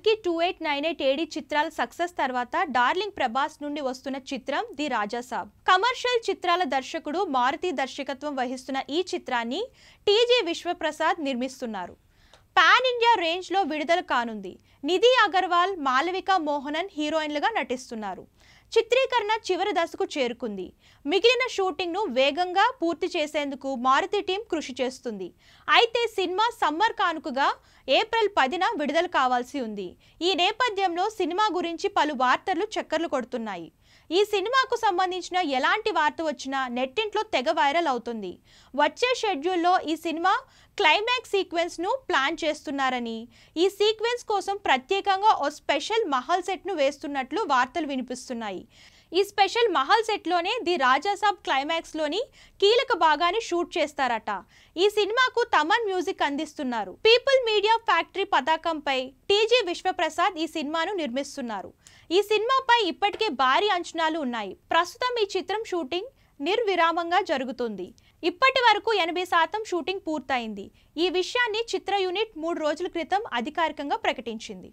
కల్కి 2898 ఏడి చిత్రాల సక్సెస్ తర్వాత డార్లింగ్ ప్రభాస్ నుండి వస్తున్న చిత్రం ది రాజాసాబ్. కమర్షియల్ చిత్రాల దర్శకుడు మారుతి దర్శకత్వం వహిస్తున్న ఈ చిత్రాన్ని టీజీ విశ్వప్రసాద్ నిర్మిస్తున్నారు. పాన్ ఇండియా రేంజ్ లో విడుదల కానుంది. నిధి అగర్వాల్, మాలవిక మోహనన్ హీరోయిన్లుగా నటిస్తున్నారు. చిత్రీకరణ చివరి దశకు చేరుకుంది. మిగిలిన షూటింగ్ ను వేగంగా పూర్తి చేసేందుకు మారుతి టీం కృషి చేస్తుంది. అయితే సినిమా సమ్మర్ కానుకగా ఏప్రిల్ 10న విడుదల కావాల్సి ఉంది. ఈ నేపథ్యంలో సినిమా గురించి పలు వార్తలు చక్కర్లు కొడుతున్నాయి. ఈ సినిమాకు సంబంధించిన ఎలాంటి వార్త వచ్చినా నెట్టింట్లో తెగ వైరల్ అవుతుంది. వచ్చే షెడ్యూల్లో ఈ సినిమా క్లైమాక్స్ సీక్వెన్స్ ను ప్లాన్ చేస్తున్నారని, ఈ సీక్వెన్స్ కోసం ప్రత్యేకంగా ఓ స్పెషల్ మహల్ సెట్ ను వేస్తున్నట్లు వార్తలు వినిపిస్తున్నాయి. ఈ స్పెషల్ మహల్ సెట్ లోనే ది రాజాసాబ్ క్లైమాక్స్ లోని కీలక భాగాన్ని షూట్ చేస్తారట. ఈ సినిమాకు తమన్ మ్యూజిక్ అందిస్తున్నారు. పీపుల్ మీడియా ఫ్యాక్టరీ పతాకంపై టీజీ విశ్వప్రసాద్ ఈ సినిమాను నిర్మిస్తున్నారు. ఈ సినిమాపై ఇప్పటికే భారీ అంచనాలు ఉన్నాయి. ప్రస్తుతం ఈ చిత్రం షూటింగ్ నిర్విరామంగా జరుగుతుంది. ఇప్పటి వరకు 80% షూటింగ్ పూర్తయింది. ఈ విషయాన్ని చిత్ర యూనిట్ 3 రోజుల క్రితం అధికారికంగా ప్రకటించింది.